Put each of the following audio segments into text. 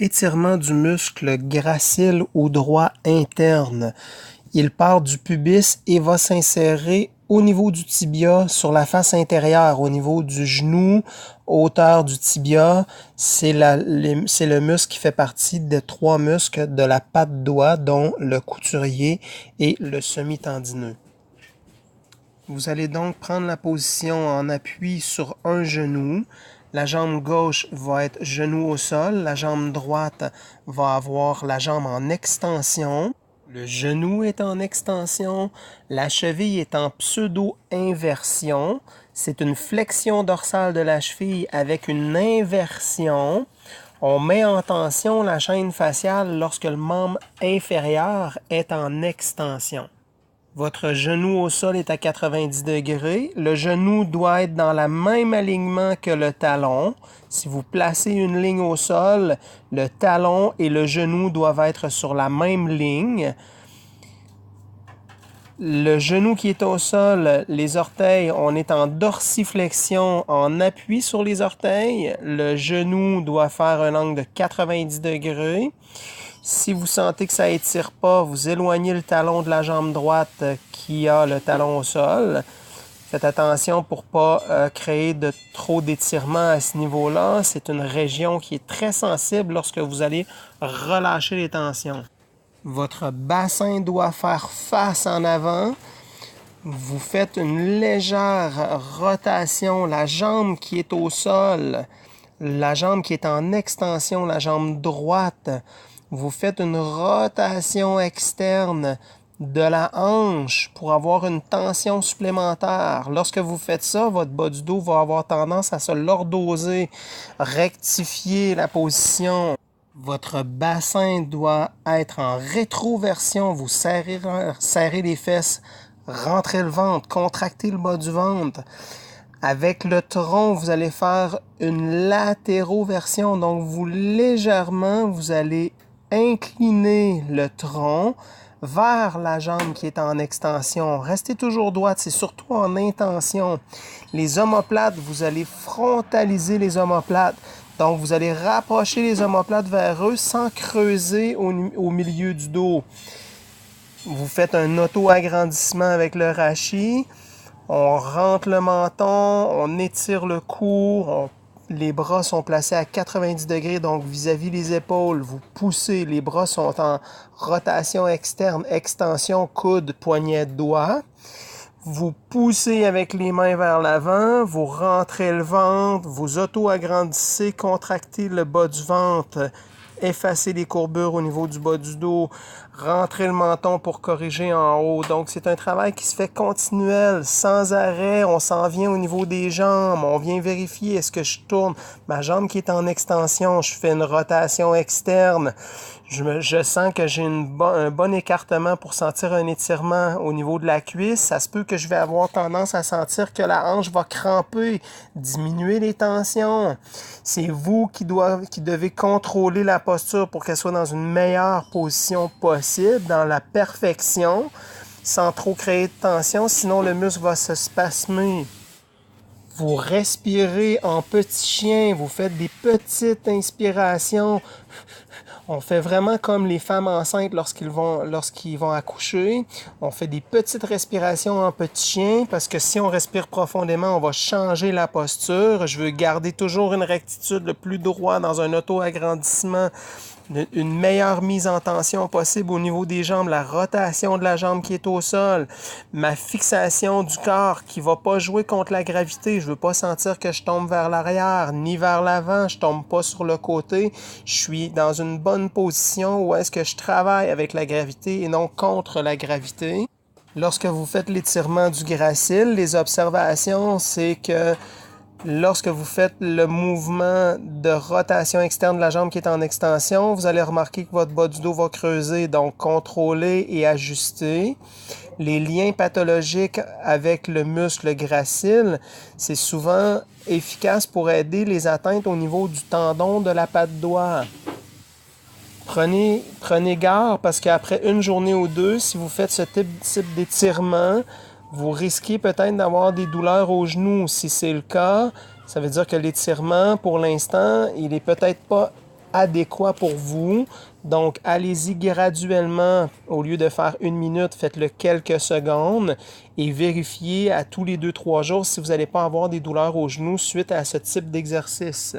Étirement du muscle gracile ou droit interne. Il part du pubis et va s'insérer au niveau du tibia, sur la face intérieure, au niveau du genou, hauteur du tibia. C'est le muscle qui fait partie des 3 muscles de la patte doigt, dont le couturier et le semi-tendineux. Vous allez donc prendre la position en appui sur un genou. La jambe gauche va être genou au sol. La jambe droite va avoir la jambe en extension. Le genou est en extension. La cheville est en pseudo-inversion. C'est une flexion dorsale de la cheville avec une inversion. On met en tension la chaîne faciale lorsque le membre inférieur est en extension. Votre genou au sol est à 90 degrés. Le genou doit être dans le même alignement que le talon. Si vous placez une ligne au sol, le talon et le genou doivent être sur la même ligne. Le genou qui est au sol, les orteils, on est en dorsiflexion, en appui sur les orteils. Le genou doit faire un angle de 90 degrés. Si vous sentez que ça étire pas, vous éloignez le talon de la jambe droite qui a le talon au sol. Faites attention pour pas créer de trop d'étirement à ce niveau-là. C'est une région qui est très sensible lorsque vous allez relâcher les tensions. Votre bassin doit faire face en avant. Vous faites une légère rotation. La jambe qui est au sol, la jambe qui est en extension, la jambe droite, vous faites une rotation externe de la hanche pour avoir une tension supplémentaire. Lorsque vous faites ça, votre bas du dos va avoir tendance à se lordoser, rectifier la position. Votre bassin doit être en rétroversion. Vous serrez les fesses, rentrez le ventre, contractez le bas du ventre. Avec le tronc, vous allez faire une latéroversion. Donc, vous allez incliner le tronc vers la jambe qui est en extension. Restez toujours droite, c'est surtout en intention. Les omoplates, vous allez frontaliser les omoplates. Donc, vous allez rapprocher les omoplates vers eux sans creuser au milieu du dos. Vous faites un auto-agrandissement avec le rachis. On rentre le menton, on étire le cou, les bras sont placés à 90 degrés, donc vis-à-vis les épaules, vous poussez, les bras sont en rotation externe, extension, coude, poignet de doigt. Vous poussez avec les mains vers l'avant, vous rentrez le ventre, vous auto-agrandissez, contractez le bas du ventre, effacez les courbures au niveau du bas du dos, rentrez le menton pour corriger en haut. Donc, c'est un travail qui se fait continuel, sans arrêt. On s'en vient au niveau des jambes. On vient vérifier, est-ce que je tourne ma jambe qui est en extension, je fais une rotation externe. Je sens que j'ai un bon écartement pour sentir un étirement au niveau de la cuisse. Ça se peut que je vais avoir tendance à sentir que la hanche va cramper, diminuer les tensions. C'est vous qui devez contrôler la posture pour qu'elle soit dans une meilleure position possible, dans la perfection, sans trop créer de tension, sinon le muscle va se spasmer. Vous respirez en petit chien, vous faites des petites inspirations. On fait vraiment comme les femmes enceintes lorsqu'ils vont accoucher. On fait des petites respirations en petit chien parce que si on respire profondément, on va changer la posture. Je veux garder toujours une rectitude le plus droit dans un auto-agrandissement, une meilleure mise en tension possible au niveau des jambes, la rotation de la jambe qui est au sol, ma fixation du corps qui ne va pas jouer contre la gravité. Je ne veux pas sentir que je tombe vers l'arrière ni vers l'avant, je ne tombe pas sur le côté. Je suis dans une bonne position où est-ce que je travaille avec la gravité et non contre la gravité. Lorsque vous faites l'étirement du gracile, les observations, c'est que lorsque vous faites le mouvement de rotation externe de la jambe qui est en extension, vous allez remarquer que votre bas du dos va creuser, donc contrôler et ajuster. Les liens pathologiques avec le muscle gracile, c'est souvent efficace pour aider les atteintes au niveau du tendon de la patte doigt. Prenez garde parce qu'après une journée ou deux, si vous faites ce type d'étirement, vous risquez peut-être d'avoir des douleurs aux genoux. Si c'est le cas, ça veut dire que l'étirement, pour l'instant, il n'est peut-être pas adéquat pour vous. Donc, allez-y graduellement. Au lieu de faire 1 minute, faites-le quelques secondes et vérifiez à tous les 2-3 jours si vous n'allez pas avoir des douleurs aux genoux suite à ce type d'exercice.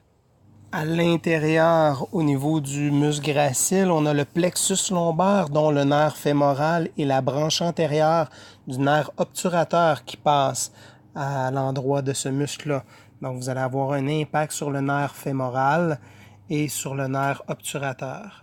À l'intérieur, au niveau du muscle gracile, on a le plexus lombaire, dont le nerf fémoral et la branche antérieure du nerf obturateur qui passe à l'endroit de ce muscle-là. Donc, vous allez avoir un impact sur le nerf fémoral et sur le nerf obturateur.